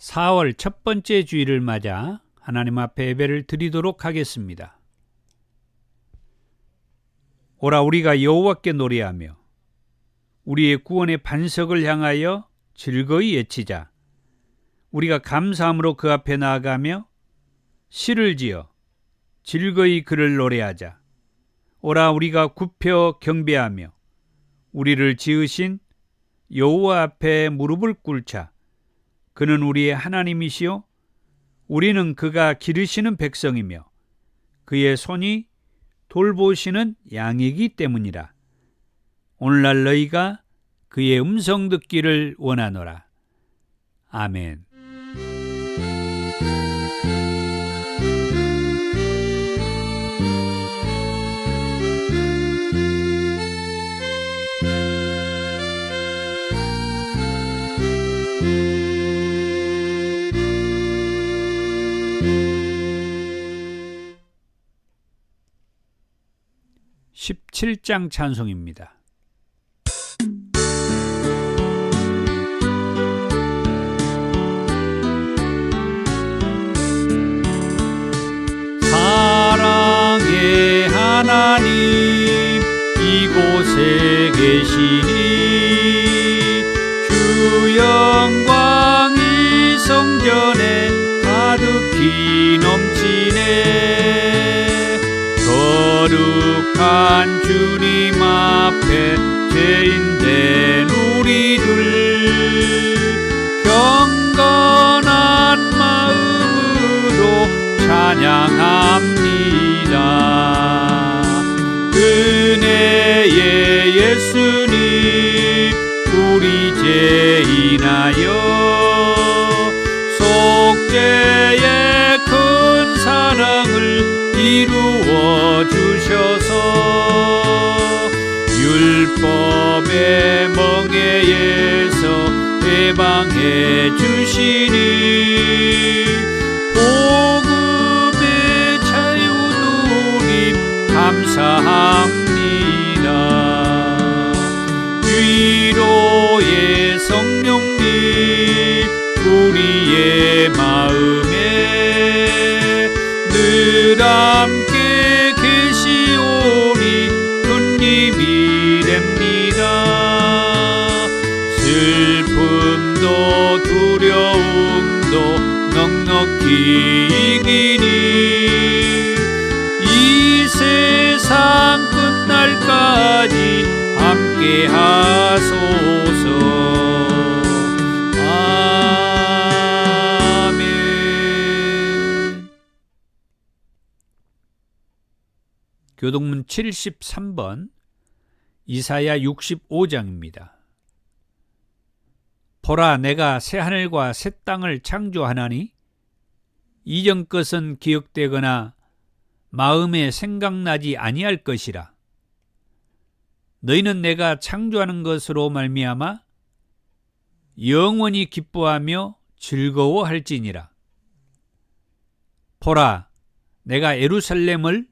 4월 첫 번째 주일을 맞아 하나님 앞에 예배를 드리도록 하겠습니다. 오라 우리가 여호와께 노래하며 우리의 구원의 반석을 향하여 즐거이 외치자. 우리가 감사함으로 그 앞에 나아가며 시를 지어 즐거이 그를 노래하자. 오라 우리가 굽혀 경배하며 우리를 지으신 여호와 앞에 무릎을 꿇자. 그는 우리의 하나님이시요 우리는 그가 기르시는 백성이며 그의 손이 돌보시는 양이기 때문이라. 오늘날 너희가 그의 음성 듣기를 원하노라. 아멘. (17장) 찬송입니다. 사랑의 하나님 이곳에 계시니 주 영광이 성전에 가득히 넘치네. 거룩한 주님 앞에 죄인된 우리들 경건한 마음으로 찬양합니다. 은혜의 예수님 우리 죄 인하여 속죄의 큰 사랑을 이루어 주셔서 율법의 멍에에서 해방해 주시니 복음의 자유 누림 감사합니다. 위로의 성령님 우리의 마음에 늘 함께 계시오니 큰 힘이 됩니다. 슬픔도 두려움도 넉넉히 이기니 이 세상 끝날까지 함께 하소서. 교동문 73번 이사야 65장입니다. 보라 내가 새하늘과 새 땅을 창조하나니 이전 것은 기억되거나 마음에 생각나지 아니할 것이라. 너희는 내가 창조하는 것으로 말미암아 영원히 기뻐하며 즐거워할지니라. 보라 내가 예루살렘을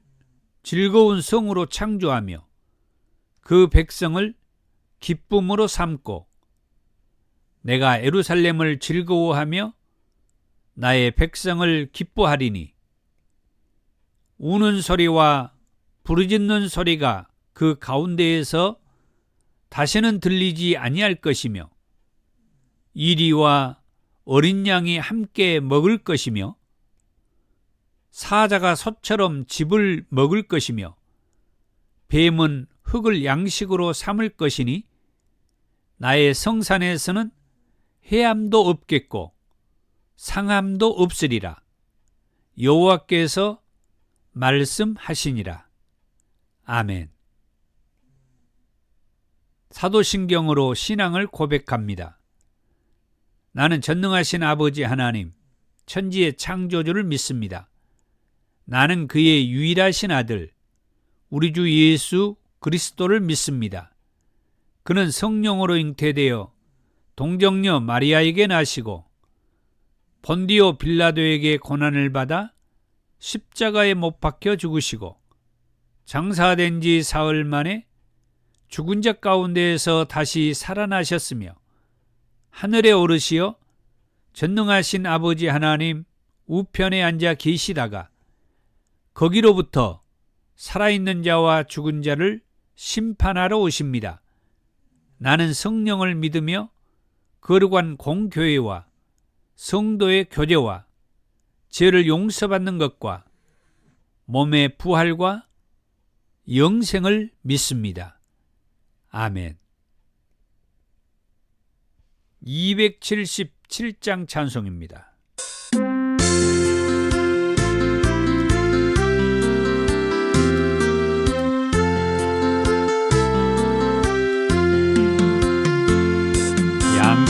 즐거운 성으로 창조하며 그 백성을 기쁨으로 삼고 내가 예루살렘을 즐거워하며 나의 백성을 기뻐하리니 우는 소리와 부르짖는 소리가 그 가운데에서 다시는 들리지 아니할 것이며 이리와 어린 양이 함께 먹을 것이며 사자가 소처럼 즙을 먹을 것이며 뱀은 흙을 양식으로 삼을 것이니 나의 성산에서는 해함도 없겠고 상함도 없으리라. 여호와께서 말씀하시니라. 아멘. 사도신경으로 신앙을 고백합니다. 나는 전능하신 아버지 하나님, 천지의 창조주를 믿습니다. 나는 그의 유일하신 아들, 우리 주 예수 그리스도를 믿습니다. 그는 성령으로 잉태되어 동정녀 마리아에게 나시고 본디오 빌라도에게 고난을 받아 십자가에 못 박혀 죽으시고 장사된 지 사흘 만에 죽은 자 가운데에서 다시 살아나셨으며 하늘에 오르시어 전능하신 아버지 하나님 우편에 앉아 계시다가 거기로부터 살아있는 자와 죽은 자를 심판하러 오십니다. 나는 성령을 믿으며 거룩한 공교회와 성도의 교제와 죄를 용서받는 것과 몸의 부활과 영생을 믿습니다. 아멘. 277장 찬송입니다.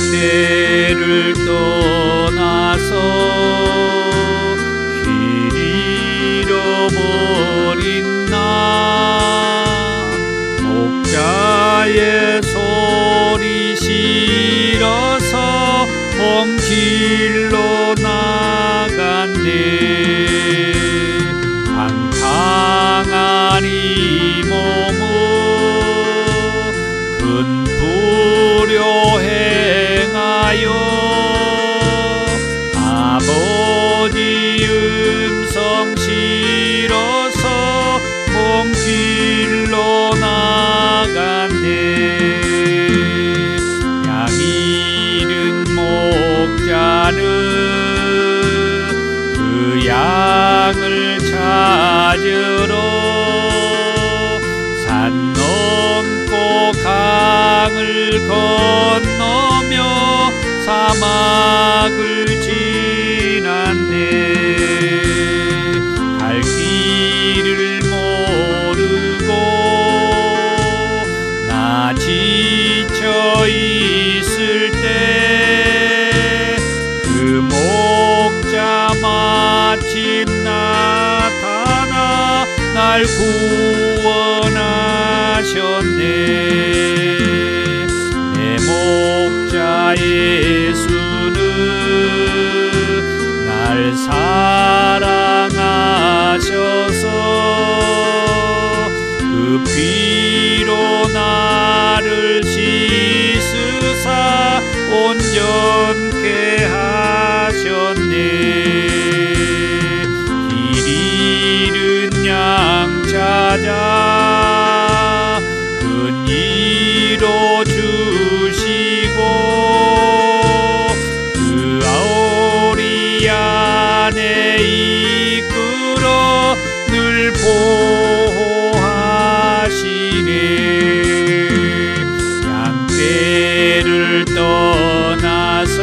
양떼를 떠나서 길 잃어버린 나 목자의 소리 싫어서 먼 길로 나갔네. 방탕한 이 몸은 큰 불효 행하여 아버지 음성 싫어서 먼 길로 나갔네. 양 잃은 목자는 그 양을 찾으러 산 넘고 강을 건너며 사막을 지났네. 갈 길을 모르고 나 지쳐 있을 때 그 목자 마침 나타나 날 구원하셨네. 내 목자 예수는 날 사랑하셔서 그 피로 나를 씻으사 온전케 하셨네. 길 잃은 양 찾아 근위로 주시고 그 아오리 안에 이끌어 늘 보호하시네. 양떼를 떠나서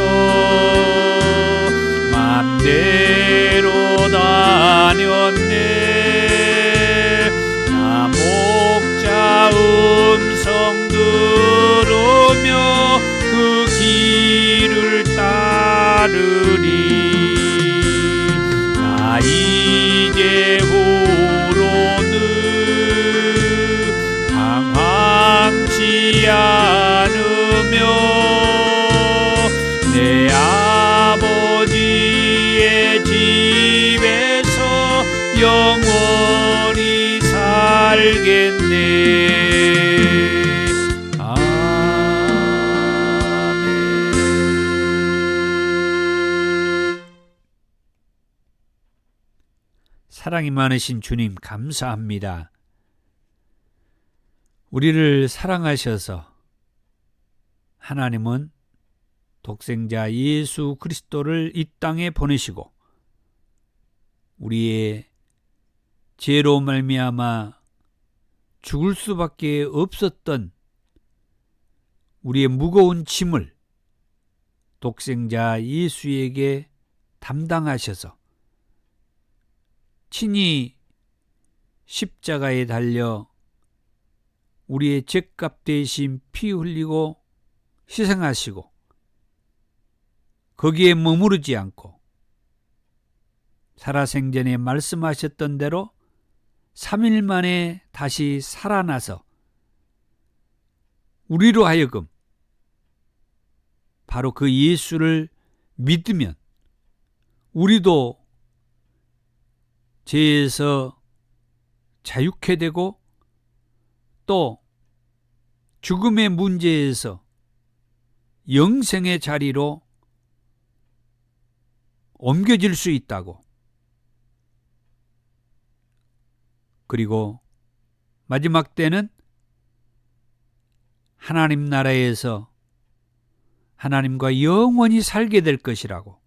맘대로 다녔네. 나 목자 음성 들으며 그 길을 따르리. 나 이제 후로는 방황치 않으며 내 아버지의 집에서 영원히 살겠네. 사랑이 많으신 주님 감사합니다. 우리를 사랑하셔서 하나님은 독생자 예수 그리스도를 이 땅에 보내시고 우리의 죄로 말미암아 죽을 수밖에 없었던 우리의 무거운 짐을 독생자 예수에게 담당하셔서 친히 십자가에 달려 우리의 죄값 대신 피 흘리고 희생하시고 거기에 머무르지 않고 살아생전에 말씀하셨던 대로 3일 만에 다시 살아나서 우리로 하여금 바로 그 예수를 믿으면 우리도 죄에서 자유케 되고 또 죽음의 문제에서 영생의 자리로 옮겨질 수 있다고. 그리고 마지막 때는 하나님 나라에서 하나님과 영원히 살게 될 것이라고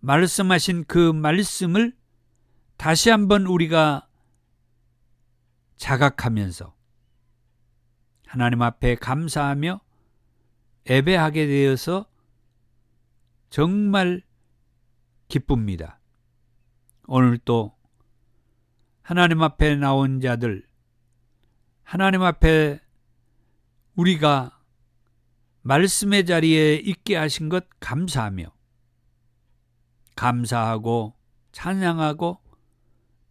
말씀하신 그 말씀을 다시 한번 우리가 자각하면서 하나님 앞에 감사하며 예배하게 되어서 정말 기쁩니다. 오늘 또 하나님 앞에 나온 자들, 하나님 앞에 우리가 말씀의 자리에 있게 하신 것 감사하며 감사하고 찬양하고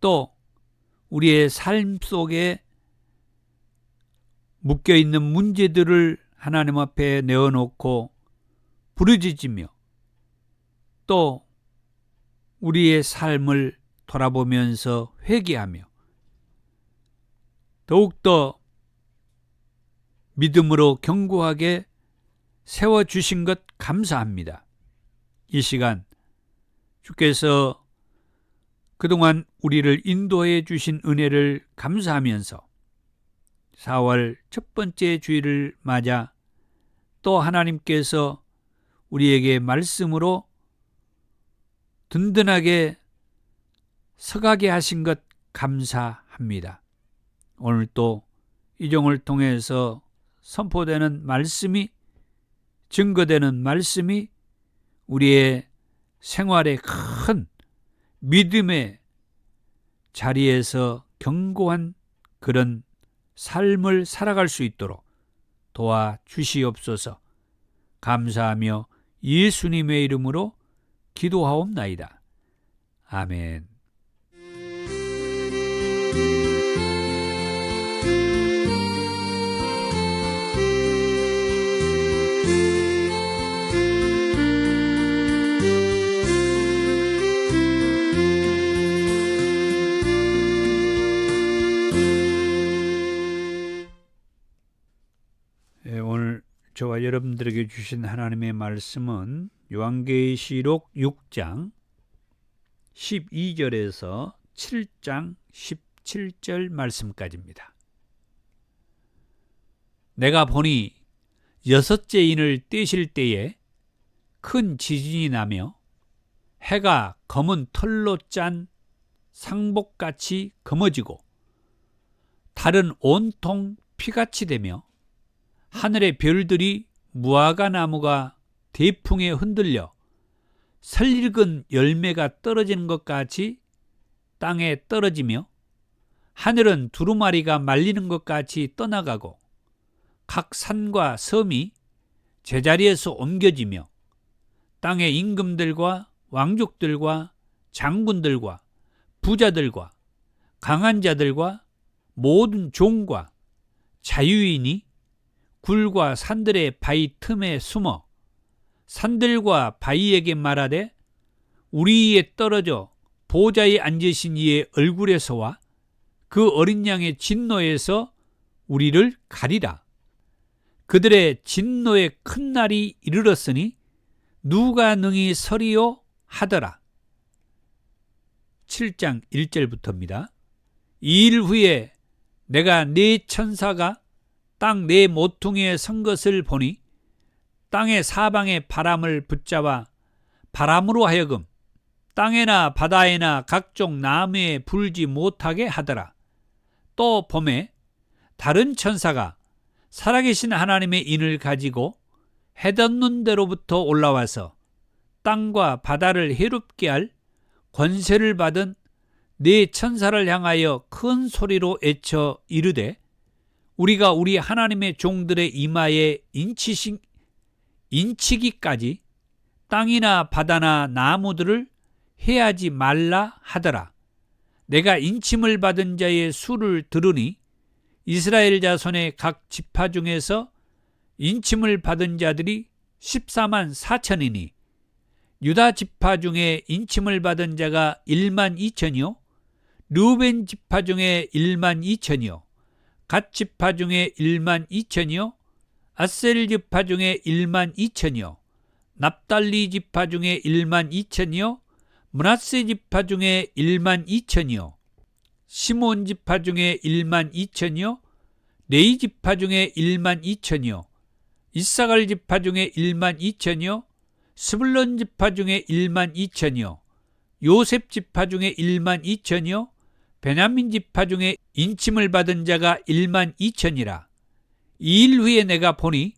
또 우리의 삶 속에 묶여있는 문제들을 하나님 앞에 내어놓고 부르짖으며 또 우리의 삶을 돌아보면서 회개하며 더욱더 믿음으로 견고하게 세워주신 것 감사합니다. 이 시간 주께서 그동안 우리를 인도해 주신 은혜를 감사하면서 4월 첫 번째 주일을 맞아 또 하나님께서 우리에게 말씀으로 든든하게 서가게 하신 것 감사합니다. 오늘 또 이종을 통해서 선포되는 말씀이 증거되는 말씀이 우리의 생활의 큰 믿음의 자리에서 견고한 그런 삶을 살아갈 수 있도록 도와주시옵소서. 감사하며 예수님의 이름으로 기도하옵나이다. 아멘. 오늘 저와 여러분들에게 주신 하나님의 말씀은 요한계시록 6장 12절에서 7장 17절 말씀까지입니다. 내가 보니 여섯째 인을 떼실 때에 큰 지진이 나며 해가 검은 털로 짠 상복같이 검어지고 달은 온통 피같이 되며 하늘의 별들이 무화과 나무가 대풍에 흔들려 설익은 열매가 떨어지는 것 같이 땅에 떨어지며 하늘은 두루마리가 말리는 것 같이 떠나가고 각 산과 섬이 제자리에서 옮겨지며 땅의 임금들과 왕족들과 장군들과 부자들과 강한 자들과 모든 종과 자유인이 굴과 산들의 바위 틈에 숨어 산들과 바위에게 말하되 우리 위에 떨어져 보좌에 앉으신 이의 얼굴에서와 그 어린 양의 진노에서 우리를 가리라. 그들의 진노의 큰 날이 이르렀으니 누가 능히 서리요 하더라. 7장 1절부터입니다. 이 일 후에 내가 네 천사가 땅 네 모퉁이에 선 것을 보니 땅의 사방의 바람을 붙잡아 바람으로 하여금 땅에나 바다에나 각종 나무에 불지 못하게 하더라. 또 봄에 다른 천사가 살아계신 하나님의 인을 가지고 해돋는 데로부터 올라와서 땅과 바다를 해롭게 할 권세를 받은 네 천사를 향하여 큰 소리로 외쳐 이르되 우리가 우리 하나님의 종들의 이마에 인치기까지 땅이나 바다나 나무들을 해하지 말라 하더라. 내가 인침을 받은 자의 수를 들으니 이스라엘 자손의 각 지파 중에서 인침을 받은 자들이 14만 4천이니 유다 지파 중에 인침을 받은 자가 1만 2천이요 르우벤 지파 중에 1만 2천이요 갓 지파 중에 1만 2천이요 아셀 지파 중에 1만 2천이요 납달리 지파 중에 1만 2천이요 므낫세 지파 중에 1만 2천이요 시몬 지파 중에 1만 2천이요 레위 지파 중에 1만 2천이요 이사갈 지파 중에 1만 2천이요 스불론 지파 중에 1만 2천이요 요셉 지파 중에 1만 2천이요 베냐민 지파 중에 인침을 받은 자가 1만 2천이라. 2일 후에 내가 보니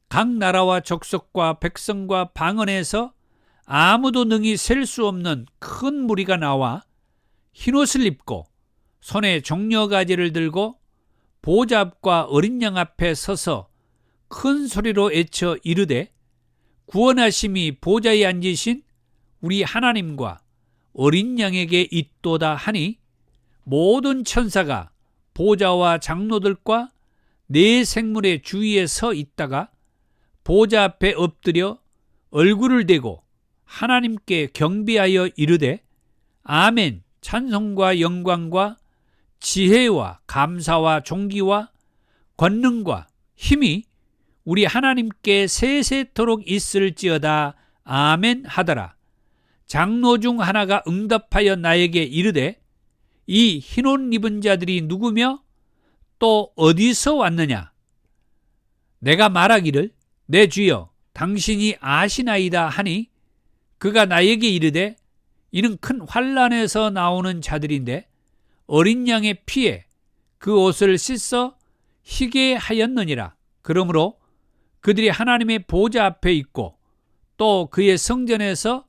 각 나라와 족속과 백성과 방언에서 아무도 능히 셀 수 없는 큰 무리가 나와 흰옷을 입고 손에 종려가지를 들고 보좌 앞과 어린 양 앞에 서서 큰 소리로 외쳐 이르되 구원하심이 보좌에 앉으신 우리 하나님과 어린 양에게 있도다 하니 모든 천사가 보좌와 장로들과 네 생물의 주위에 서 있다가 보좌 앞에 엎드려 얼굴을 대고 하나님께 경배하여 이르되 아멘 찬송과 영광과 지혜와 감사와 존귀와 권능과 힘이 우리 하나님께 세세토록 있을지어다 아멘 하더라. 장로 중 하나가 응답하여 나에게 이르되 이 흰옷 입은 자들이 누구며 또 어디서 왔느냐? 내가 말하기를 내 주여 당신이 아시나이다 하니 그가 나에게 이르되 이는 큰 환난에서 나오는 자들인데 어린 양의 피에 그 옷을 씻어 희게 하였느니라. 그러므로 그들이 하나님의 보좌 앞에 있고 또 그의 성전에서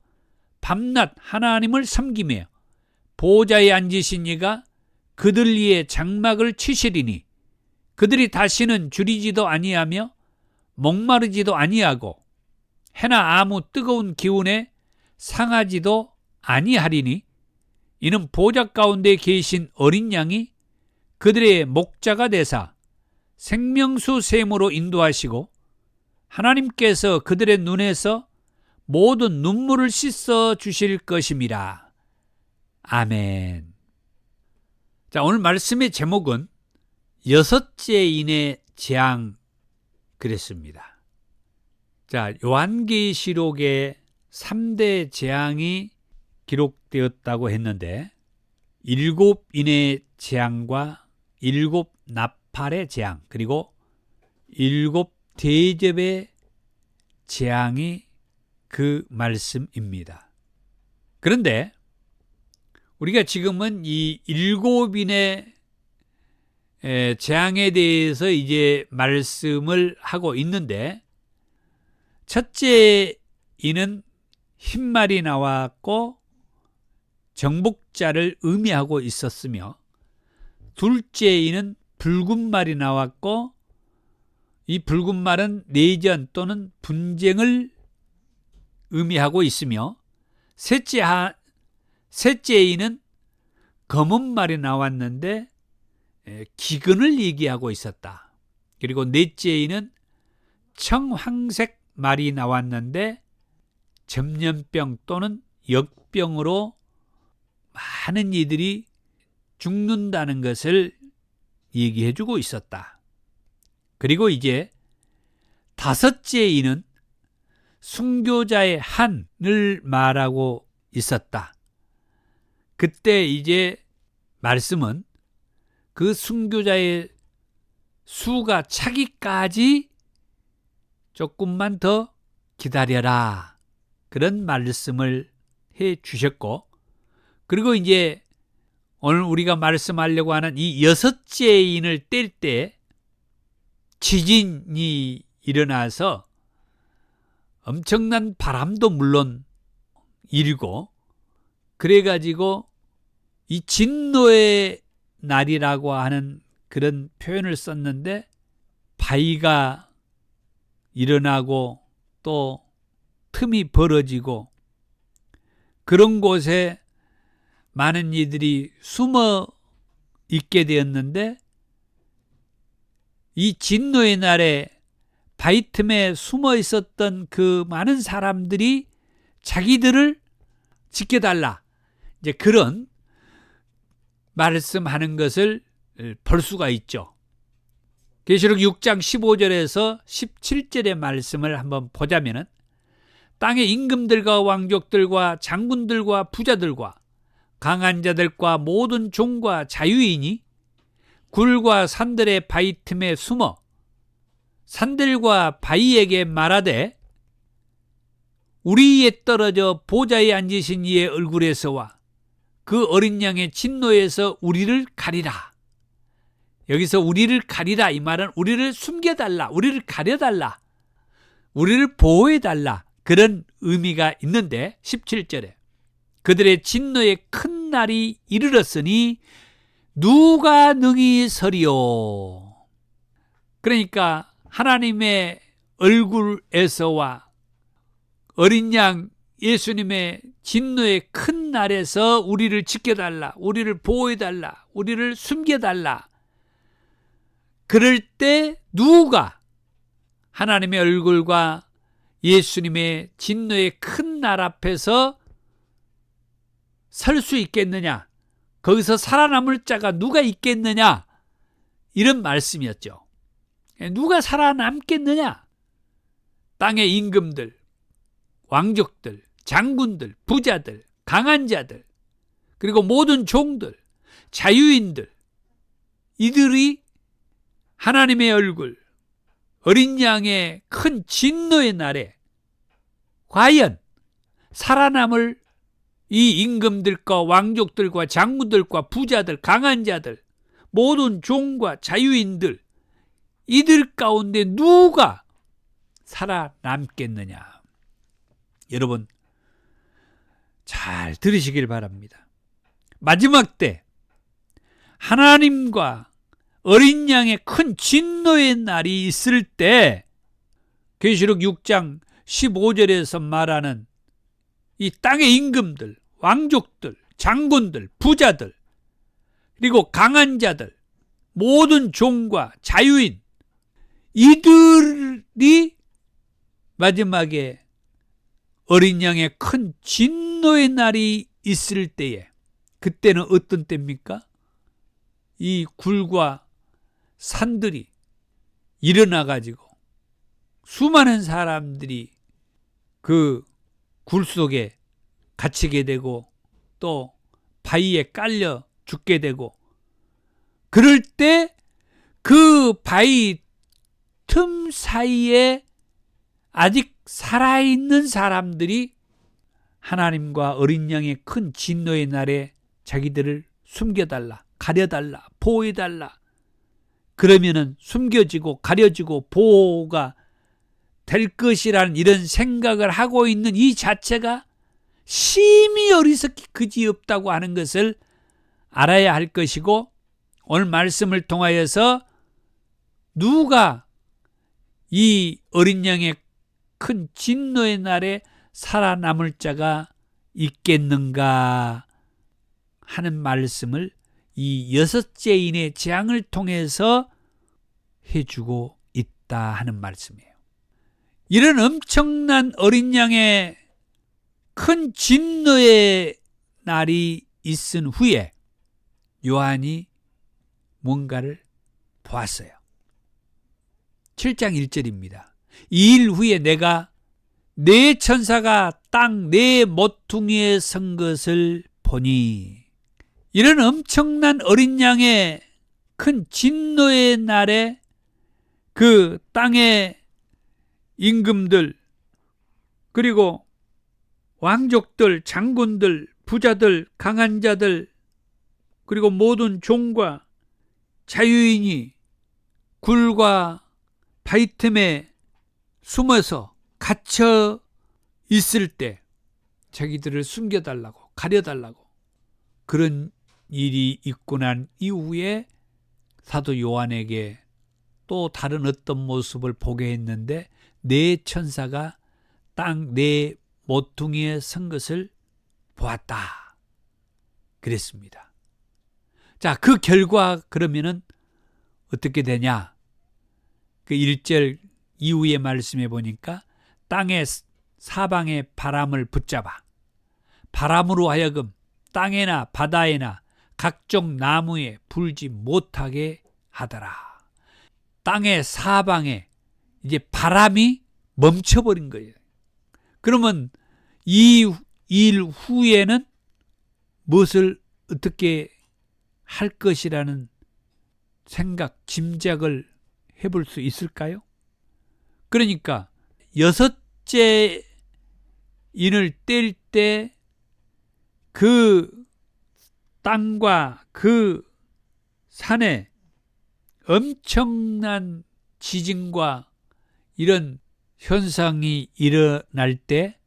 밤낮 하나님을 섬기며 보좌에 앉으신 이가 그들 위에 장막을 치시리니 그들이 다시는 줄이지도 아니하며 목마르지도 아니하고 해나 아무 뜨거운 기운에 상하지도 아니하리니 이는 보좌 가운데 계신 어린 양이 그들의 목자가 되사 생명수 샘으로 인도하시고 하나님께서 그들의 눈에서 모든 눈물을 씻어 주실 것임이라. 아멘. 자, 오늘 말씀의 제목은 여섯째 인의 재앙 그랬습니다. 자, 요한계시록에 3대 재앙이 기록되었다고 했는데 7인의 재앙과 7 나팔의 재앙 그리고 7 대접의 재앙이 그 말씀입니다. 그런데 우리가 지금은 이 7인의 재앙에 대해서 이제 말씀을 하고 있는데 첫째 인은 흰말이 나왔고 정복자를 의미하고 있었으며 둘째 인은 붉은 말이 나왔고 이 붉은 말은 내전 또는 분쟁을 의미하고 있으며 셋째 인은 검은 말이 나왔는데 기근을 얘기하고 있었다. 그리고 넷째 인은 청황색 말이 나왔는데 전염병 또는 역병으로 많은 이들이 죽는다는 것을 얘기해 주고 있었다. 그리고 이제 다섯째 인은 순교자의 한을 말하고 있었다. 그때 이제 말씀은 그 순교자의 수가 차기까지 조금만 더 기다려라. 그런 말씀을 해 주셨고, 그리고 이제 오늘 우리가 말씀하려고 하는 이 여섯째 인을 뗄 때 지진이 일어나서 엄청난 바람도 물론 일고, 그래가지고 이 진노의 날이라고 하는 그런 표현을 썼는데 바위가 일어나고 또 틈이 벌어지고 그런 곳에 많은 이들이 숨어 있게 되었는데 이 진노의 날에 바위 틈에 숨어 있었던 그 많은 사람들이 자기들을 지켜달라, 이제 그런 말씀하는 것을 볼 수가 있죠. 계시록 6장 15절에서 17절의 말씀을 한번 보자면은 땅의 임금들과 왕족들과 장군들과 부자들과 강한 자들과 모든 종과 자유인이 굴과 산들의 바위 틈에 숨어 산들과 바위에게 말하되 우리 위에 떨어져 보좌에 앉으신 이의 얼굴에서와 그 어린 양의 진노에서 우리를 가리라. 여기서 우리를 가리라 이 말은 우리를 숨겨달라, 우리를 가려달라, 우리를 보호해달라, 그런 의미가 있는데 17절에 그들의 진노의 큰 날이 이르렀으니 누가 능히 서리요. 그러니까 하나님의 얼굴에서와 어린 양 예수님의 진노의 큰 날에서 우리를 지켜달라, 우리를 보호해달라, 우리를 숨겨달라. 그럴 때 누가 하나님의 얼굴과 예수님의 진노의 큰 날 앞에서 설 수 있겠느냐, 거기서 살아남을 자가 누가 있겠느냐, 이런 말씀이었죠. 누가 살아남겠느냐? 땅의 임금들, 왕족들, 장군들, 부자들, 강한 자들, 그리고 모든 종들, 자유인들, 이들이 하나님의 얼굴, 어린 양의 큰 진노의 날에 과연 살아남을 이 임금들과 왕족들과 장군들과 부자들, 강한 자들, 모든 종과 자유인들, 이들 가운데 누가 살아남겠느냐? 여러분 잘 들으시길 바랍니다. 마지막 때 하나님과 어린 양의 큰 진노의 날이 있을 때 계시록 6장 15절에서 말하는 이 땅의 임금들, 왕족들, 장군들, 부자들, 그리고 강한 자들, 모든 종과 자유인, 이들이 마지막에 어린 양의 큰 진노의 날이 있을 때에, 그때는 어떤 때입니까? 이 굴과 산들이 일어나 가지고 수많은 사람들이 그 굴 속에 갇히게 되고 또 바위에 깔려 죽게 되고, 그럴 때 그 바위 틈 사이에 아직 살아있는 사람들이 하나님과 어린 양의 큰 진노의 날에 자기들을 숨겨달라, 가려달라, 보호해달라, 그러면은 숨겨지고 가려지고 보호가 될 것이라는 이런 생각을 하고 있는 이 자체가 심히 어리석기 그지없다고 하는 것을 알아야 할 것이고, 오늘 말씀을 통하여서 누가 이 어린 양의 큰 진노의 날에 살아남을 자가 있겠는가 하는 말씀을 이 여섯째인의 재앙을 통해서 해주고 있다 하는 말씀이에요. 이런 엄청난 어린 양의 큰 진노의 날이 있은 후에 요한이 뭔가를 보았어요. 7장 1절입니다. 2일 후에 내가 네 천사가 땅 네 모퉁이에 선 것을 보니, 이런 엄청난 어린 양의 큰 진노의 날에 그 땅의 임금들, 그리고 왕족들, 장군들, 부자들, 강한 자들, 그리고 모든 종과 자유인이 굴과 바위 틈에 숨어서 갇혀 있을 때 자기들을 숨겨달라고, 가려달라고, 그런 일이 있고 난 이후에 사도 요한에게 또 다른 어떤 모습을 보게 했는데 네 천사가 땅 네 모퉁이에 선 것을 보았다 그랬습니다. 자, 그 결과 그러면은 어떻게 되냐? 그 1절 이후의 말씀에 보니까 땅의 사방의 바람을 붙잡아 바람으로 하여금 땅에나 바다에나 각종 나무에 불지 못하게 하더라. 땅의 사방에 이제 바람이 멈춰버린 거예요. 그러면 이 일 후에는 무엇을 어떻게 할 것이라는 생각, 짐작을 해볼 수 있을까요? 그러니까 여섯째 인을 뗄 때 그 땅과 그 산에 엄청난 지진과 이런 현상이 일어날 때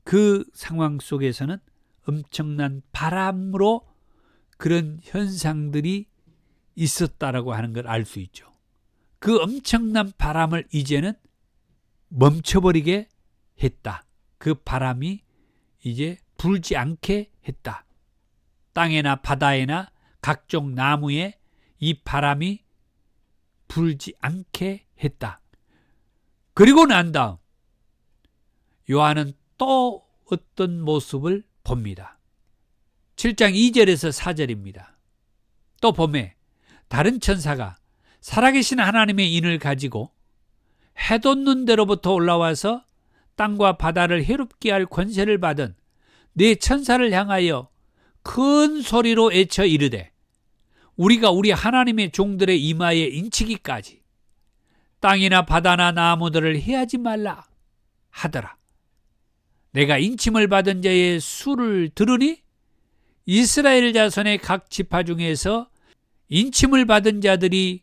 그 상황 속에서는 엄청난 바람으로 그런 현상들이 있었다라고 하는 걸 알 수 있죠. 그 엄청난 바람을 이제는 멈춰버리게 했다. 그 바람이 이제 불지 않게 했다. 땅에나 바다에나 각종 나무에 이 바람이 불지 않게 했다. 그리고 난 다음 요한은 또 어떤 모습을 봅니다. 7장 2절에서 4절입니다. 또 보매 다른 천사가 살아계신 하나님의 인을 가지고 해 돋는 데로부터 올라와서 땅과 바다를 해롭게 할 권세를 받은 네 천사를 향하여 큰 소리로 외쳐 이르되 우리가 우리 하나님의 종들의 이마에 인치기까지 땅이나 바다나 나무들을 해하지 말라 하더라. 내가 인침을 받은 자의 수를 들으니 이스라엘 자손의 각 지파 중에서 인침을 받은 자들이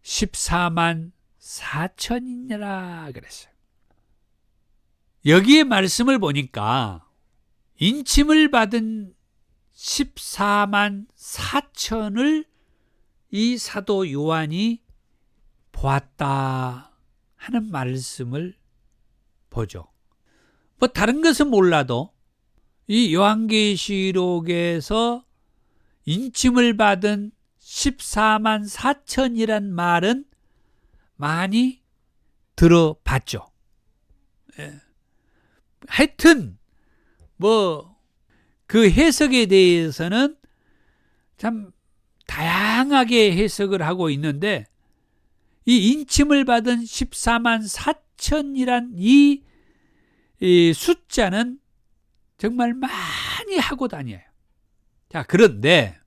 14만 4천이니라 그랬어요. 여기에 말씀을 보니까 인침을 받은 14만 4천을 이 사도 요한이 보았다 하는 말씀을 보죠. 뭐 다른 것은 몰라도 이 요한계시록에서 인침을 받은 14만 4천이란 말은 많이 들어봤죠. 하여튼 뭐 그 해석에 대해서는 참 다양하게 해석을 하고 있는데 이 인침을 받은 14만 4천이란 이 숫자는 정말 많이 하고 다녀요. 자, 그런데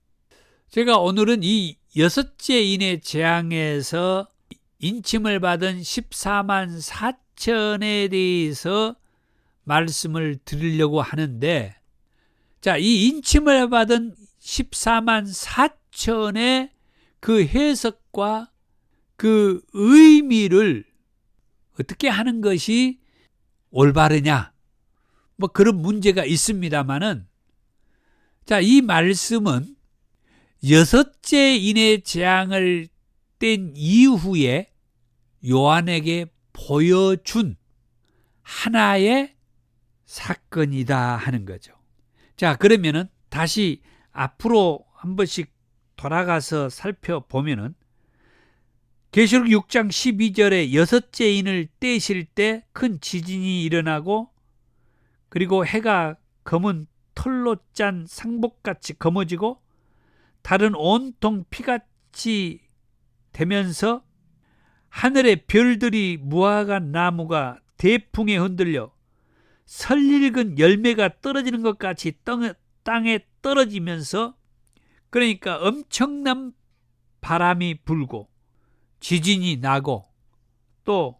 제가 오늘은 이 여섯째 인의 재앙에서 인침을 받은 14만 4천에 대해서 말씀을 드리려고 하는데, 자, 이 인침을 받은 14만 4천의 그 해석과 그 의미를 어떻게 하는 것이 올바르냐, 뭐 그런 문제가 있습니다만은, 자, 이 말씀은 여섯째 인의 재앙을 뗀 이후에 요한에게 보여준 하나의 사건이다 하는 거죠. 자, 그러면은 다시 앞으로 한 번씩 돌아가서 살펴보면은 계시록 6장 12절에 여섯째 인을 떼실 때 큰 지진이 일어나고, 그리고 해가 검은 털로 짠 상복같이 검어지고 달은 온통 피같이 되면서 하늘의 별들이 무화과 나무가 대풍에 흔들려 설익은 열매가 떨어지는 것 같이 땅에 떨어지면서, 그러니까 엄청난 바람이 불고 지진이 나고 또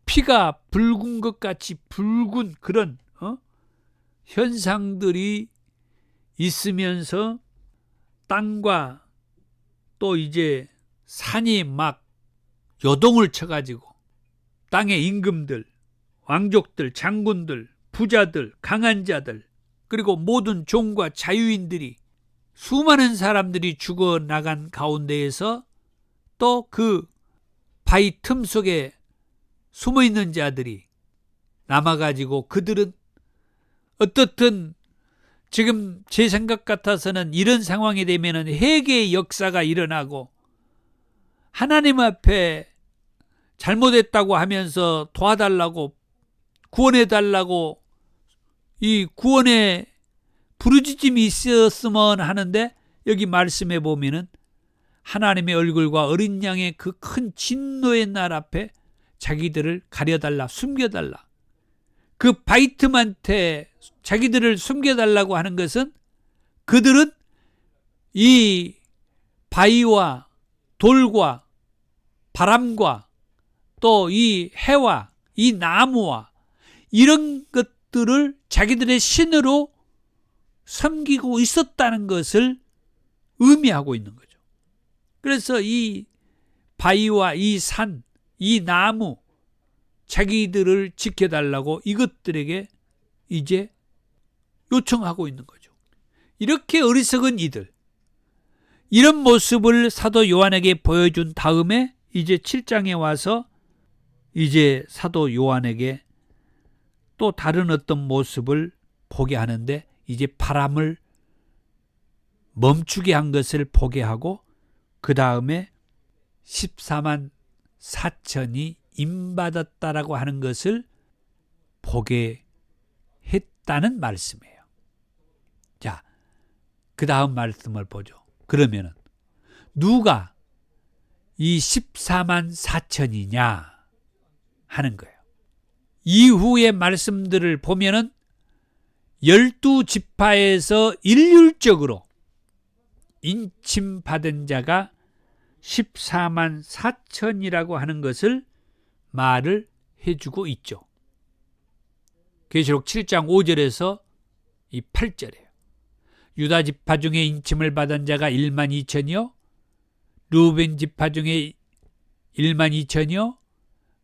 피가 붉은 것 같이 붉은 그런 현상들이 있으면서 땅과 또 이제 산이 막 요동을 쳐가지고 땅의 임금들, 왕족들, 장군들, 부자들, 강한 자들, 그리고 모든 종과 자유인들이, 수많은 사람들이 죽어나간 가운데에서 또 그 바위 틈 속에 숨어있는 자들이 남아가지고, 그들은 어떻든 지금 제 생각 같아서는 이런 상황이 되면은 회개의 역사가 일어나고 하나님 앞에 잘못했다고 하면서 도와달라고, 구원해달라고 이 구원의 부르짖음이 있었으면 하는데, 여기 말씀해 보면은 하나님의 얼굴과 어린 양의 그 큰 진노의 날 앞에 자기들을 가려달라, 숨겨달라, 그 바이틈한테 자기들을 숨겨달라고 하는 것은 그들은 이 바위와 돌과 바람과 또 이 해와 이 나무와 이런 것들을 자기들의 신으로 섬기고 있었다는 것을 의미하고 있는 거죠. 그래서 이 바위와 이 산, 이 나무, 자기들을 지켜달라고 이것들에게 이제 요청하고 있는 거죠. 이렇게 어리석은 이들, 이런 모습을 사도 요한에게 보여준 다음에 이제 7장에 와서 이제 사도 요한에게 또 다른 어떤 모습을 보게 하는데, 이제 바람을 멈추게 한 것을 보게 하고 그 다음에 14만 4천이 임받았다라고 하는 것을 보게 했다는 말씀이에요. 자, 그 다음 말씀을 보죠. 그러면은 누가 이 14만 4천이냐 하는 거예요. 이후의 말씀들을 보면은 12지파에서 일률적으로 인침받은 자가 14만 4천이라고 하는 것을 말을 해주고 있죠. 계시록 7장 5절에서 이 8절이에요. 유다 지파 중에 인침을 받은 자가 1만 2천이요, 르우벤 지파 중에 1만 2천이요,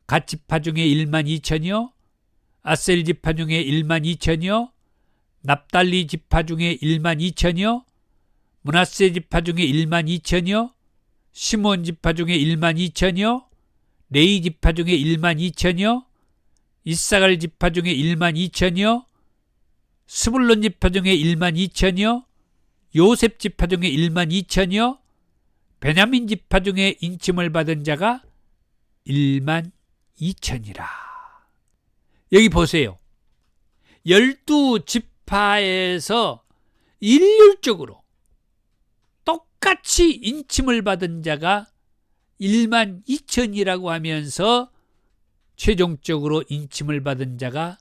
갓 지파 중에 1만 2천이요, 아셀 지파 중에 1만 2천이요, 납달리 지파 중에 1만 2천이요, 므낫세 지파 중에 1만 2천이요, 시몬 지파 중에 1만 2천이요, 레위 지파 중에 1만 2천이요, 이사갈 지파 중에 1만 2천이요, 스불론 지파 중에 1만 2천이요, 요셉 지파 중에 1만 2천이요, 베냐민 지파 중에 인침을 받은 자가 1만 2천이라. 여기 보세요. 12지파에서 일률적으로 똑같이 인침을 받은 자가 1만 2천이라고 하면서 최종적으로 인침을 받은 자가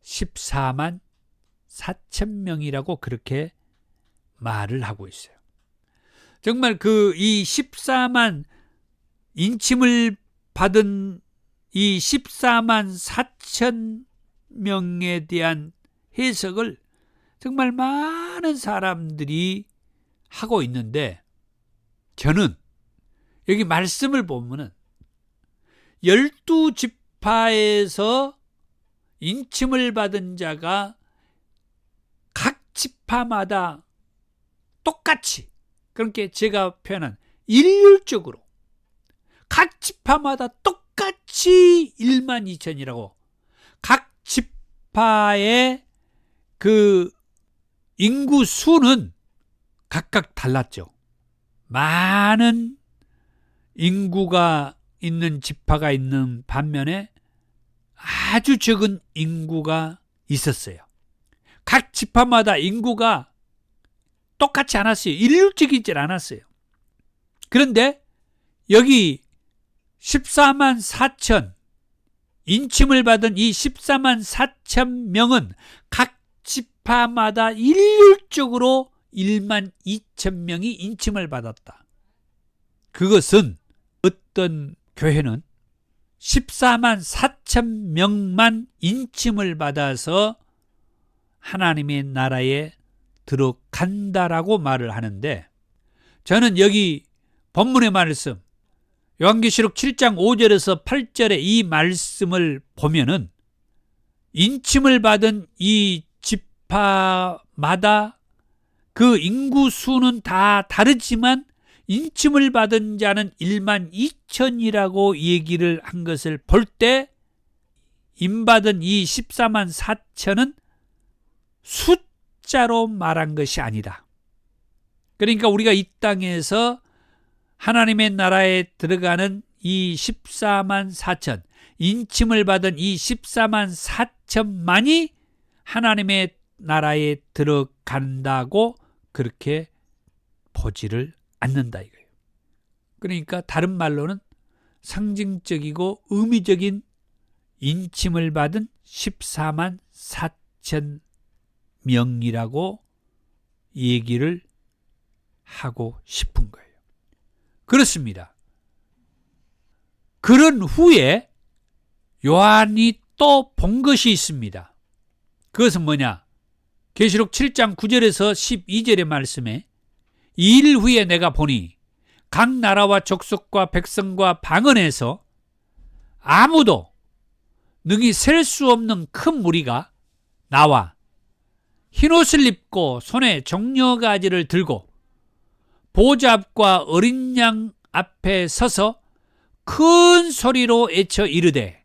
14만 4천 명이라고 그렇게 말을 하고 있어요. 정말 이 14만 인침을 받은 이 14만 4천 명에 대한 해석을 정말 많은 사람들이 하고 있는데, 저는 여기 말씀을 보면은 12지파에서 인침을 받은 자가 각 지파마다 똑같이, 그러니까 제가 표현한 일률적으로 각 지파마다 똑같이 1만 2천이라고, 각 지파의 그 인구 수는 각각 달랐죠. 많은 인구가 있는 지파가 있는 반면에 아주 적은 인구가 있었어요. 각 지파마다 인구가 똑같지 않았어요. 일률적이지 않았어요. 그런데 여기 14만 4천 인침을 받은 이 14만 4천 명은 각 지파마다 일률적으로 1만 2천 명이 인침을 받았다. 그것은 어떤 교회는 14만 4천 명만 인침을 받아서 하나님의 나라에 들어간다라고 말을 하는데, 저는 여기 본문의 말씀 요한계시록 7장 5절에서 8절의 이 말씀을 보면은 인침을 받은 이 지파마다 그 인구 수는 다 다르지만 인침을 받은 자는 1만 2천이라고 얘기를 한 것을 볼 때, 임받은 이 14만 4천은 숫자로 말한 것이 아니다. 그러니까 우리가 이 땅에서 하나님의 나라에 들어가는 이 14만 4천, 인침을 받은 이 14만 4천만이 하나님의 나라에 들어간다고 그렇게 보지를 않는다 이거예요. 그러니까 다른 말로는 상징적이고 의미적인 인침을 받은 14만 4천 명이라고 얘기를 하고 싶은 거예요. 그렇습니다. 그런 후에 요한이 또 본 것이 있습니다. 그것은 뭐냐? 계시록 7장 9절에서 12절의 말씀에 2일 후에 내가 보니 각 나라와 족속과 백성과 방언에서 아무도 능히 셀 수 없는 큰 무리가 나와 흰옷을 입고 손에 종려가지를 들고 보좌 앞과 어린 양 앞에 서서 큰 소리로 외쳐 이르되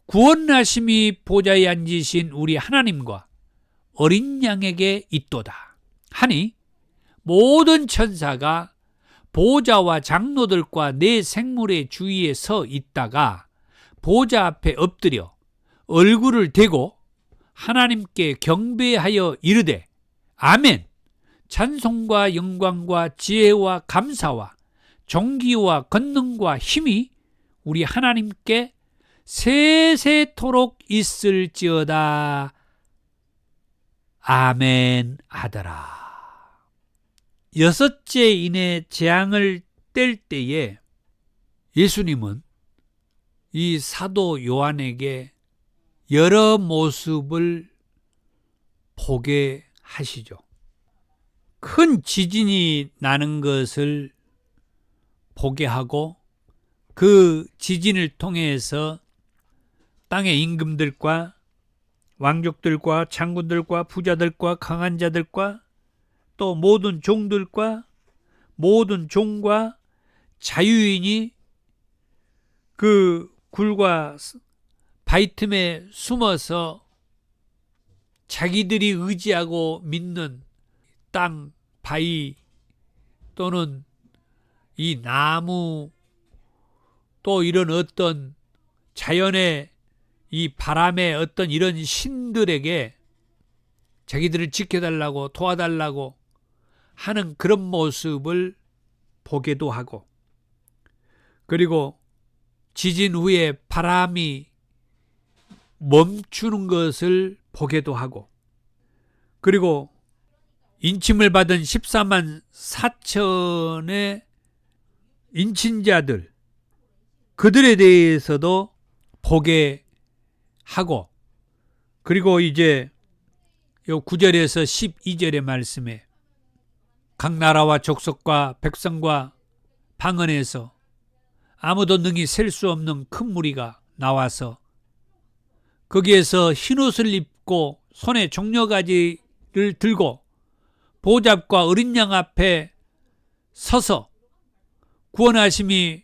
구원하심이 보좌에 앉으신 우리 하나님과 어린 양에게 있도다 하니 모든 천사가 보좌와 장로들과 네 생물의 주위에 서 있다가 보좌 앞에 엎드려 얼굴을 대고 하나님께 경배하여 이르되 아멘. 찬송과 영광과 지혜와 감사와 존귀와 권능과 힘이 우리 하나님께 세세토록 있을지어다. 아멘 하더라. 여섯째 인의 재앙을 뗄 때에 예수님은 이 사도 요한에게 여러 모습을 보게 하시죠. 큰 지진이 나는 것을 보게 하고 그 지진을 통해서 땅의 임금들과 왕족들과 장군들과 부자들과 강한 자들과 또 모든 종들과 모든 종과 자유인이 그 굴과 바위 틈에 숨어서 자기들이 의지하고 믿는 땅, 바위 또는 이 나무 또 이런 어떤 자연의 이 바람의 어떤 이런 신들에게 자기들을 지켜달라고 도와달라고 하는 그런 모습을 보게도 하고 그리고 지진 후에 바람이 멈추는 것을 보게도 하고 그리고 인침을 받은 14만 4천의 인친자들 그들에 대해서도 보게 하고 그리고 이제 요 9절에서 12절의 말씀에 각 나라와 족속과 백성과 방언에서 아무도 능히 셀 수 없는 큰 무리가 나와서 거기에서 흰옷을 입고 손에 종려가지를 들고 보좌 앞과 어린 양 앞에 서서 구원하심이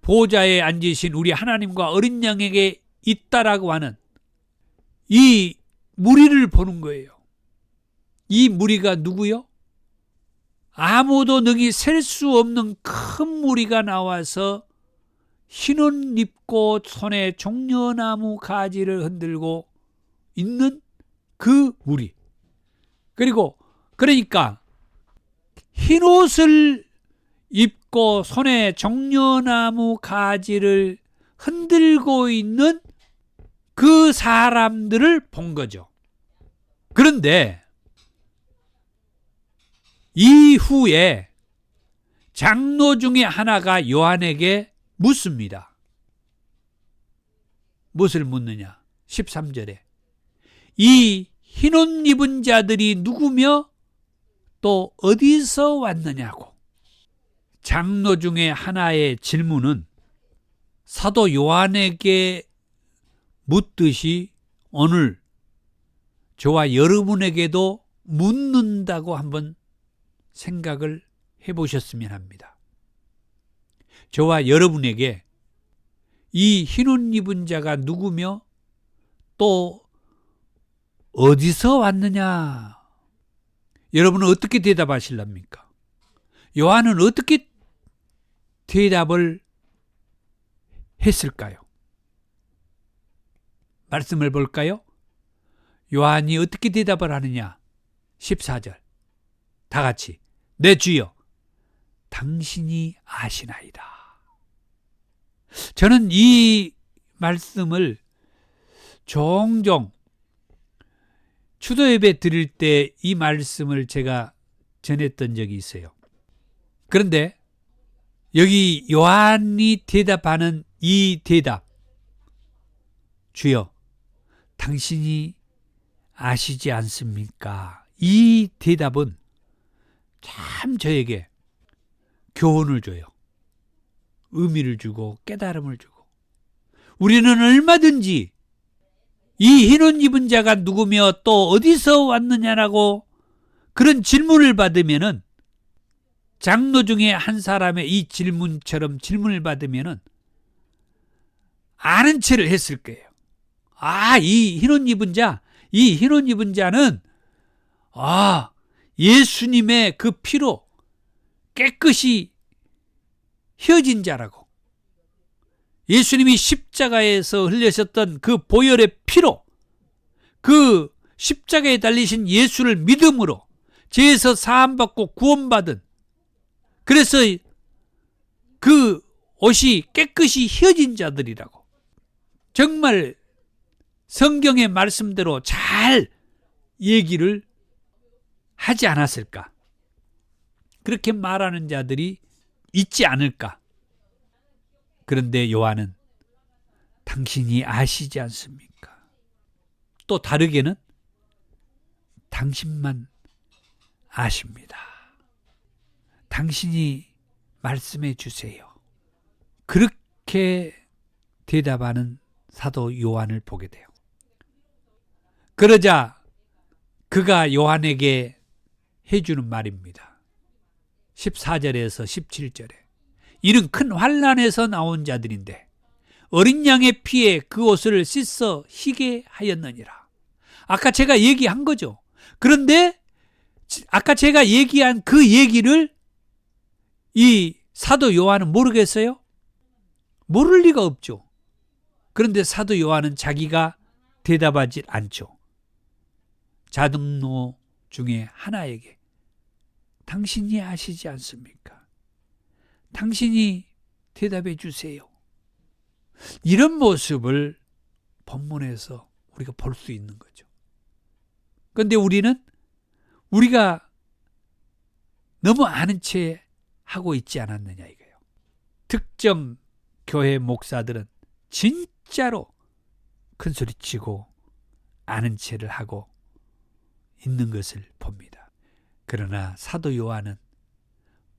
보좌에 앉으신 우리 하나님과 어린 양에게 있다라고 하는 이 무리를 보는 거예요. 이 무리가 누구요? 아무도 능히 셀 수 없는 큰 무리가 나와서 흰옷 입고 손에 종려나무 가지를 흔들고 있는 그 무리. 그리고 그러니까 흰옷을 입고 손에 종려나무 가지를 흔들고 있는 그 사람들을 본 거죠. 그런데 이후에 장로 중에 하나가 요한에게 묻습니다. 무엇을 묻느냐? 13절에 이 흰옷 입은 자들이 누구며 또 어디서 왔느냐고. 장로 중에 하나의 질문은 사도 요한에게 묻듯이 오늘 저와 여러분에게도 묻는다고 한번 생각을 해보셨으면 합니다. 저와 여러분에게 이 흰옷 입은 자가 누구며 또 어디서 왔느냐? 여러분은 어떻게 대답하실랍니까? 요한은 어떻게 대답을 했을까요? 말씀을 볼까요? 요한이 어떻게 대답을 하느냐? 14절 다 같이 내 주여 당신이 아시나이다. 저는 이 말씀을 종종 추도예배 드릴 때 이 말씀을 제가 전했던 적이 있어요. 그런데 여기 요한이 대답하는 이 대답, 주여 당신이 아시지 않습니까? 이 대답은 참 저에게 교훈을 줘요. 의미를 주고 깨달음을 주고, 우리는 얼마든지 이 흰옷 입은 자가 누구며 또 어디서 왔느냐라고 그런 질문을 받으면은, 장로 중에 한 사람의 이 질문처럼 질문을 받으면은 아는 체를 했을 거예요. 이 흰옷 입은 자는 예수님의 그 피로 깨끗이 휘어진 자라고, 예수님이 십자가에서 흘리셨던 그 보혈의 피로, 그 십자가에 달리신 예수를 믿음으로 죄에서 사함받고 구원받은, 그래서 그 옷이 깨끗이 휘어진 자들이라고, 정말 성경의 말씀대로 잘 얘기를 하지 않았을까? 그렇게 말하는 자들이 있지 않을까? 그런데 요한은 당신이 아시지 않습니까? 또 다르게는 당신만 아십니다. 당신이 말씀해 주세요. 그렇게 대답하는 사도 요한을 보게 돼요. 그러자 그가 요한에게 해주는 말입니다. 14절에서 17절에 이는 큰 환난에서 나온 자들인데 어린 양의 피에 그 옷을 씻어 희게 하였느니라. 아까 제가 얘기한 거죠. 그런데 아까 제가 얘기한 그 얘기를 이 사도 요한은 모르겠어요? 모를 리가 없죠. 그런데 사도 요한은 자기가 대답하지 않죠. 자등로 중에 하나에게 당신이 아시지 않습니까? 당신이 대답해 주세요. 이런 모습을 본문에서 우리가 볼 수 있는 거죠. 그런데 우리가 너무 아는 채 하고 있지 않았느냐 이거예요. 특정 교회 목사들은 진짜로 큰 소리치고 아는 채를 하고 있는 것을 봅니다. 그러나 사도 요한은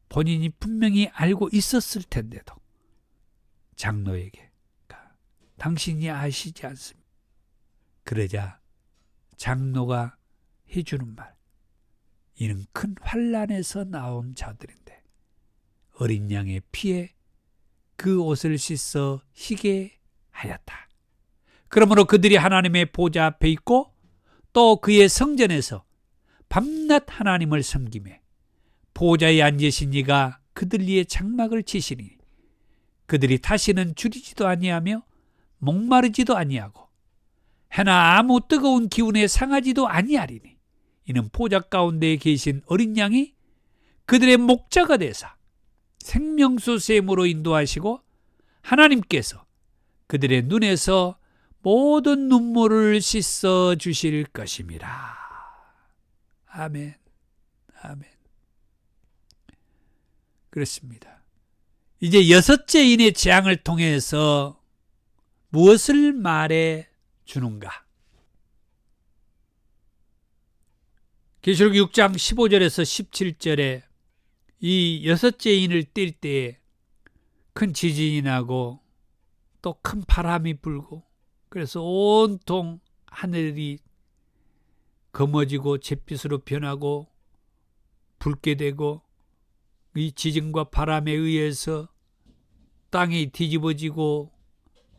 본인이 분명히 알고 있었을 텐데도 장로에게 당신이 아시지 않습니까? 그러자 장로가 해주는 말, 이는 큰 환난에서 나온 자들인데 어린 양의 피에 그 옷을 씻어 희게 하였다. 그러므로 그들이 하나님의 보좌 앞에 있고 또 그의 성전에서 밤낮 하나님을 섬기매 보좌에 앉으신 이가 그들 위에 장막을 치시니 그들이 다시는 줄이지도 아니하며 목마르지도 아니하고 해나 아무 뜨거운 기운에 상하지도 아니하리니 이는 보좌 가운데 계신 어린 양이 그들의 목자가 되사 생명수 샘으로 인도하시고 하나님께서 그들의 눈에서 모든 눈물을 씻어 주실 것임이라. 아멘. 아멘. 그렇습니다. 이제 여섯째 인의 재앙을 통해서 무엇을 말해 주는가? 계시록 6장 15절에서 17절에 이 여섯째 인을 뗄 때에 큰 지진이 나고 또 큰 바람이 불고 그래서 온통 하늘이 검어지고 잿빛으로 변하고 붉게 되고 이 지진과 바람에 의해서 땅이 뒤집어지고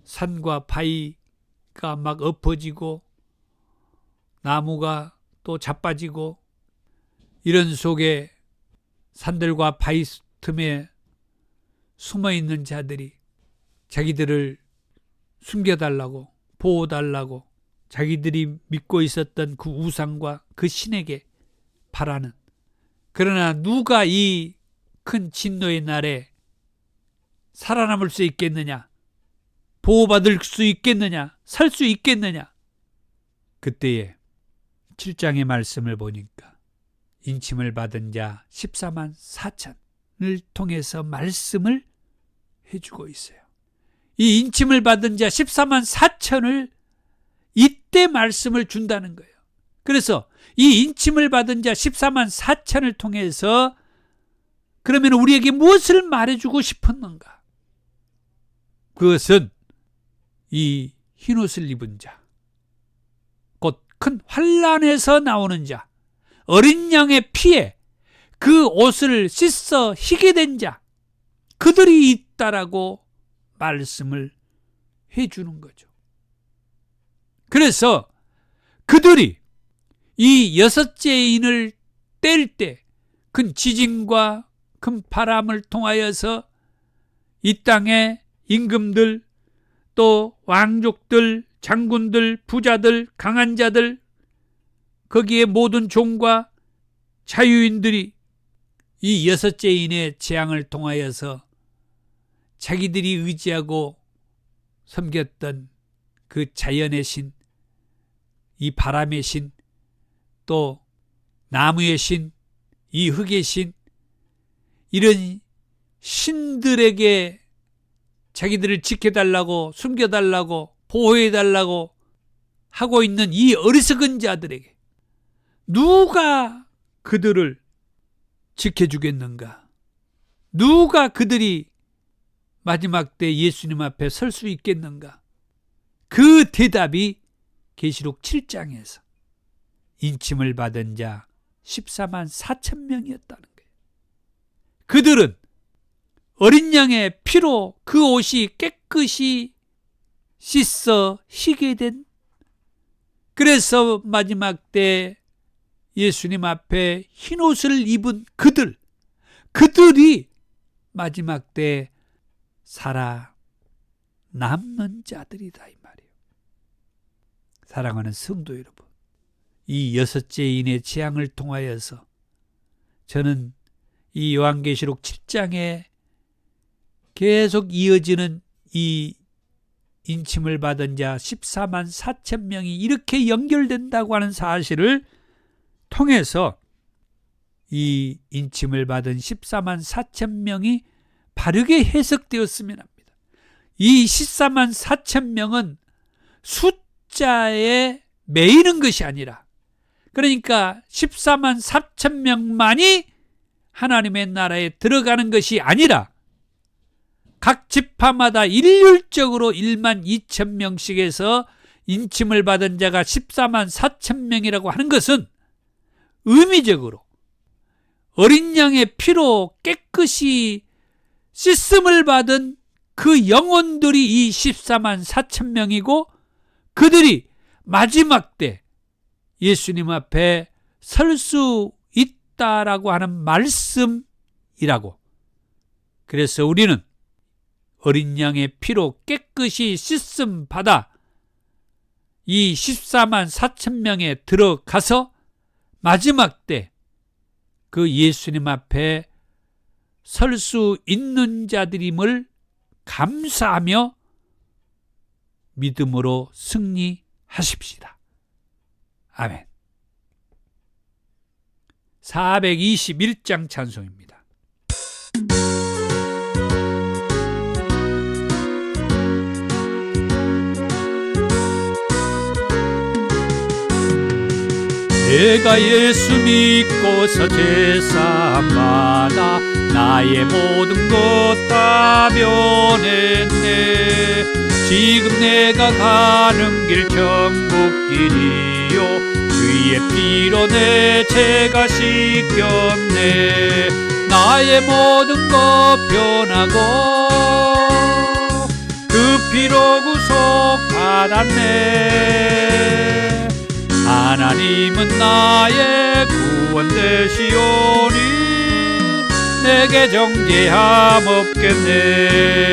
산과 바위가 막 엎어지고 나무가 또 자빠지고 이런 속에 산들과 바위 틈에 숨어있는 자들이 자기들을 숨겨달라고 보호달라고 자기들이 믿고 있었던 그 우상과 그 신에게 바라는, 그러나 누가 이 큰 진노의 날에 살아남을 수 있겠느냐? 보호받을 수 있겠느냐? 살 수 있겠느냐? 그때에 7장의 말씀을 보니까 인침을 받은 자 14만 4천을 통해서 말씀을 해주고 있어요. 이 인침을 받은 자 14만 4천을 이때 말씀을 준다는 거예요. 그래서 이 인침을 받은 자 14만 4천을 통해서 그러면 우리에게 무엇을 말해주고 싶었는가? 그것은 이 흰옷을 입은 자, 곧 큰 환난에서 나오는 자, 어린 양의 피에 그 옷을 씻어 희게 된 자, 그들이 있다라고 말씀을 해주는 거죠. 그래서 그들이 이 여섯째 인을 뗄 때 큰 지진과 큰 바람을 통하여서 이 땅의 임금들, 또 왕족들, 장군들, 부자들, 강한 자들, 거기에 모든 종과 자유인들이 이 여섯째 인의 재앙을 통하여서 자기들이 의지하고 섬겼던 그 자연의 신, 이 바람의 신, 또 나무의 신, 이 흙의 신, 이런 신들에게 자기들을 지켜달라고, 숨겨달라고, 보호해달라고 하고 있는 이 어리석은 자들에게 누가 그들을 지켜주겠는가? 누가 그들이 마지막 때 예수님 앞에 설 수 있겠는가? 그 대답이 계시록 7장에서 인침을 받은 자 14만 4천 명이었다는 거예요. 그들은 어린 양의 피로 그 옷이 깨끗이 씻어 희게 된, 그래서 마지막 때 예수님 앞에 흰 옷을 입은 그들이 마지막 때 살아남는 자들이다, 이 말이에요. 사랑하는 성도 여러분, 이 여섯째 인의 재앙을 통하여서 저는 이 요한계시록 7장에 계속 이어지는 이 인침을 받은 자 14만 4천 명이 이렇게 연결된다고 하는 사실을 통해서 이 인침을 받은 14만 4천 명이 바르게 해석되었으면 합니다. 이 14만 4천 명은 숫자에 매이는 것이 아니라, 그러니까 14만 4천 명만이 하나님의 나라에 들어가는 것이 아니라 각 지파마다 일률적으로 1만 2천 명씩에서 인침을 받은 자가 14만 4천 명이라고 하는 것은 의미적으로 어린 양의 피로 깨끗이 씻음을 받은 그 영혼들이 이 14만 4천 명이고, 그들이 마지막 때 예수님 앞에 설 수 있다라고 하는 말씀이라고. 그래서 우리는 어린 양의 피로 깨끗이 씻음 받아 이 14만 4천 명에 들어가서 마지막 때 그 예수님 앞에 설 수 있는 자들임을 감사하며 믿음으로 승리하십시다. 아멘. 421장 찬송입니다. 내가 예수 믿고서 제사함받아 나의 모든 것 다 변했네. 지금 내가 가는 길 천국길이요, 주의 피로 내 죄가 씻겼네. 나의 모든 것 변하고 그 피로 구속받았네. 하나님은 나의 구원 되시오니 내게 정죄함 없겠네.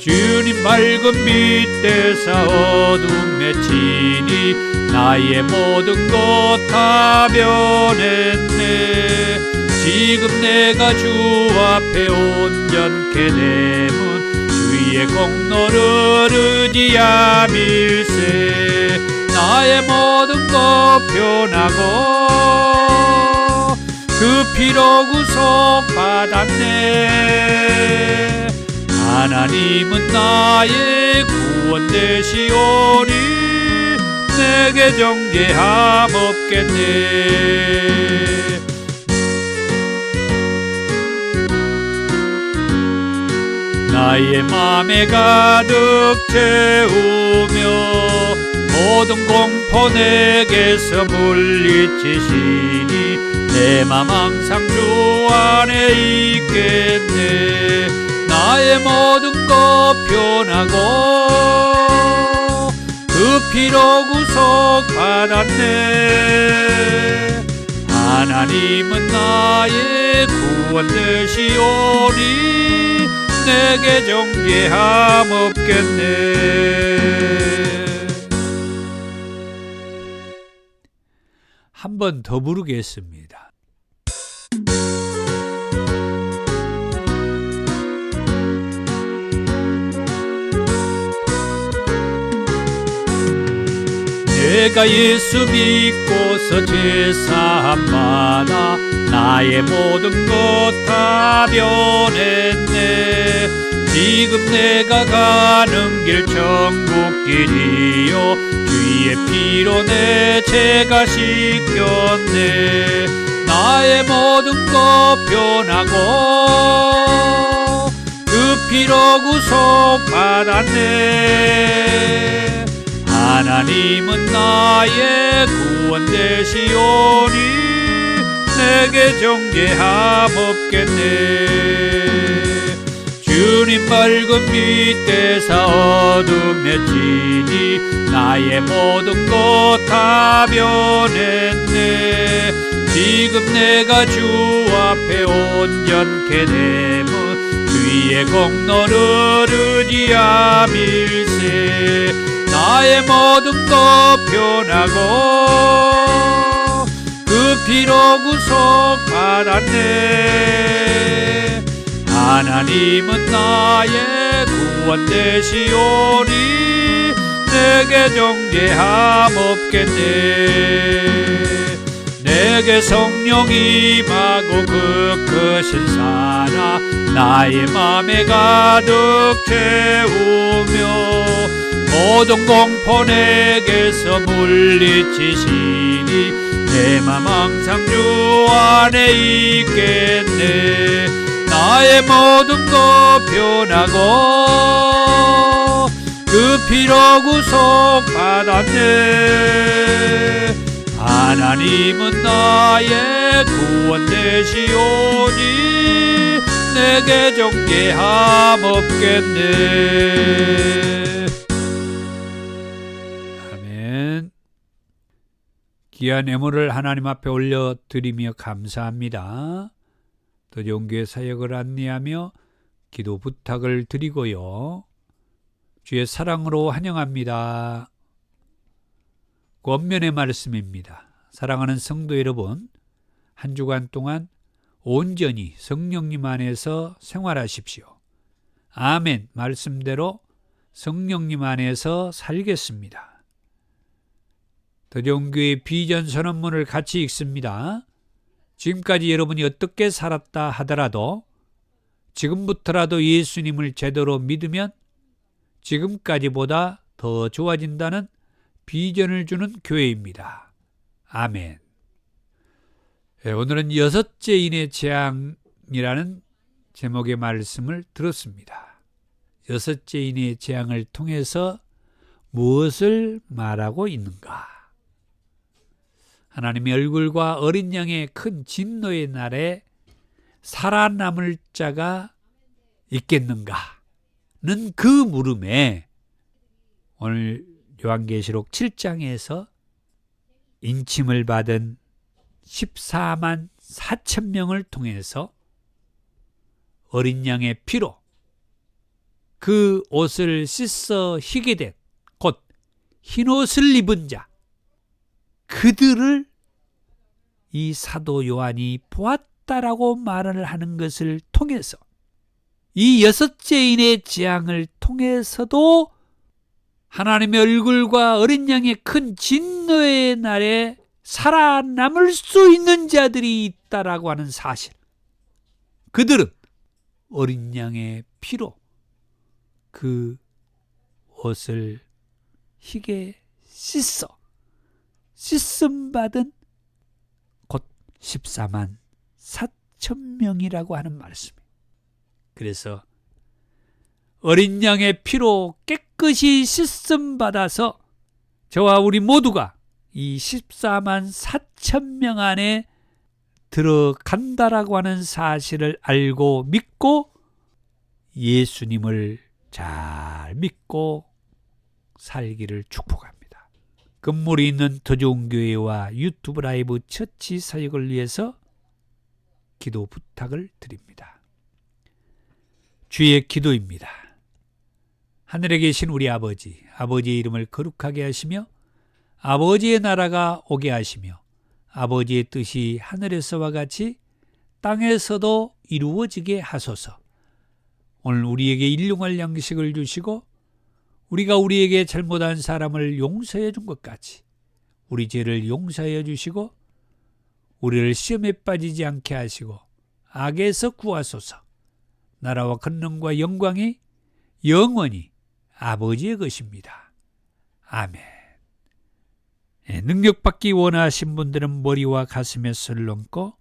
주님 밝은 빛 대사 어둠에 치니 나의 모든 것 다 변했네. 지금 내가 주 앞에 온전케 되면 주의 주의 공로를 의지함일세. 나의 모든 것 변하고 그 피로 구속받았네. 하나님은 나의 구원 되시오니 내게 정죄함 없겠네. 나의 맘에 가득 채우며 모든 공포 내게서 물리치시니 내 맘 항상 주 안에 있겠네. 나의 모든 것 변하고 그 피로 구속받았네. 하나님은 나의 구원 되시오니 내게 정죄함 없겠네. 한 번 더 부르겠습니다. 내가 예수 믿고서 제사함 받아 나의 모든 것 다 변했네. 지금 내가 가는 길 천국길이요 주의 피로 내 죄가 씻겼네. 나의 모든 것 변하고 그 피로 구속받았네. 하나님은 나의 구원 되시오니 내게 정죄함 없겠네. 주님 밝은 빛 대사 어둠에 지니 나의 모든 것 다 변했네. 지금 내가 주 앞에 온전케 되면 주의 공로를 의지함일세. 나의 모든 것 변하고 그 피로 구속받았네. 하나님은 나의 구원 되시오니 내게 정죄함 없겠네. 내게 성령 임하고 그 크신 사나 나의 맘에 가득 채우며 모든 공포 내게서 물리치시니 내 맘 항상 주 안에 있겠네. 나의 모든 것 변하고 그 피로 구속받았네. 하나님은 나의 구원 되시오니 내게 정죄함 없겠네. 아멘. 귀한 예물을 하나님 앞에 올려드리며 감사합니다. 더 좋은 교회 사역을 안내하며 기도 부탁을 드리고요. 주의 사랑으로 환영합니다. 권면의 말씀입니다. 사랑하는 성도 여러분, 한 주간 동안 온전히 성령님 안에서 생활하십시오. 아멘. 말씀대로 성령님 안에서 살겠습니다. 더 좋은 교회 비전 선언문을 같이 읽습니다. 지금까지 여러분이 어떻게 살았다 하더라도 지금부터라도 예수님을 제대로 믿으면 지금까지보다 더 좋아진다는 비전을 주는 교회입니다. 아멘. 오늘은 여섯째 인의 재앙이라는 제목의 말씀을 들었습니다. 여섯째 인의 재앙을 통해서 무엇을 말하고 있는가? 하나님의 얼굴과 어린 양의 큰 진노의 날에 살아남을 자가 있겠는가? 는 그 물음에 오늘 요한계시록 7장에서 인침을 받은 14만 4천 명을 통해서 어린 양의 피로 그 옷을 씻어 희게 된 곧 흰옷을 입은 자 그들을 이 사도 요한이 보았다라고 말을 하는 것을 통해서 이 여섯째인의 재앙을 통해서도 하나님의 얼굴과 어린 양의 큰 진노의 날에 살아남을 수 있는 자들이 있다라고 하는 사실. 그들은 어린 양의 피로 그 옷을 희게 씻음 받은 곧 14만 4천 명이라고 하는 말씀이에요. 그래서 어린 양의 피로 깨끗이 씻음 받아서 저와 우리 모두가 이 14만 4천 명 안에 들어간다라고 하는 사실을 알고 믿고 예수님을 잘 믿고 살기를 축복합니다. 건물이 있는 더 좋은 교회와 유튜브 라이브 처치 사역을 위해서 기도 부탁을 드립니다. 주의 기도입니다. 하늘에 계신 우리 아버지, 아버지의 이름을 거룩하게 하시며 아버지의 나라가 오게 하시며 아버지의 뜻이 하늘에서와 같이 땅에서도 이루어지게 하소서. 오늘 우리에게 일용할 양식을 주시고 우리가 우리에게 잘못한 사람을 용서해 준 것 같이 우리 죄를 용서해 주시고 우리를 시험에 빠지지 않게 하시고 악에서 구하소서. 나라와 권능과 영광이 영원히 아버지의 것입니다. 아멘. 능력받기 원하신 분들은 머리와 가슴에 손을 얹고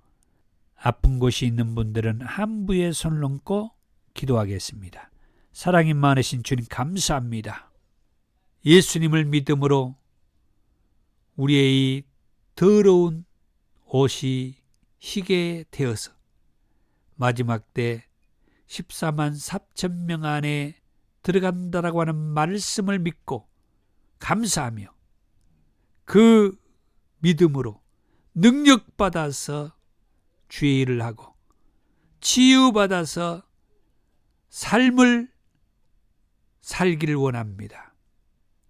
아픈 곳이 있는 분들은 함부에 손을 얹고 기도하겠습니다. 사랑이 많으신 주님 감사합니다. 예수님을 믿음으로 우리의 이 더러운 옷이 희게 되어서 마지막 때 14만 4천 명 안에 들어간다라고 하는 말씀을 믿고 감사하며 그 믿음으로 능력받아서 주의 일을 하고 치유받아서 삶을 살기를 원합니다.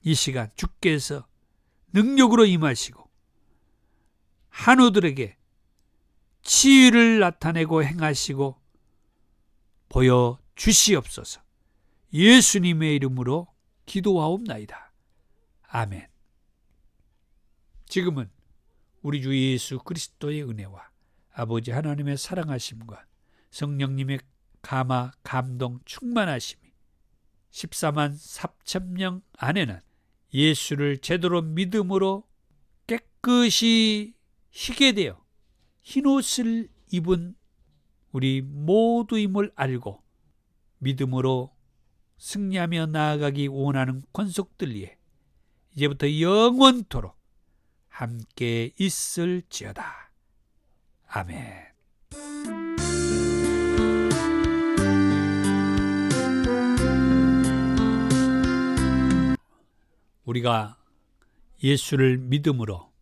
이 시간 주께서 능력으로 임하시고 한우들에게 치유를 나타내고 행하시고 보여주시옵소서. 예수님의 이름으로 기도하옵나이다. 아멘. 지금은 우리 주 예수 그리스도의 은혜와 아버지 하나님의 사랑하심과 성령님의 감화, 감동, 충만하심이 14만 4천 명 안에는 예수를 제대로 믿음으로 깨끗이 희게 되어 흰옷을 입은 우리 모두임을 알고 믿음으로 승리하며 나아가기 원하는 권속들 위해 이제부터 영원토록 함께 있을지어다. 아멘. 우리가 예수를 믿음으로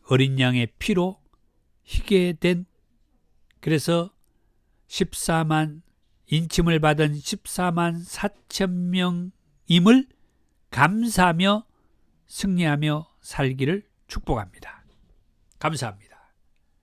어린 양의 피로 희게 된, 그래서 14만 인침을 받은 14만 4천 명임을 감사하며 승리하며 살기를 축복합니다. 감사합니다.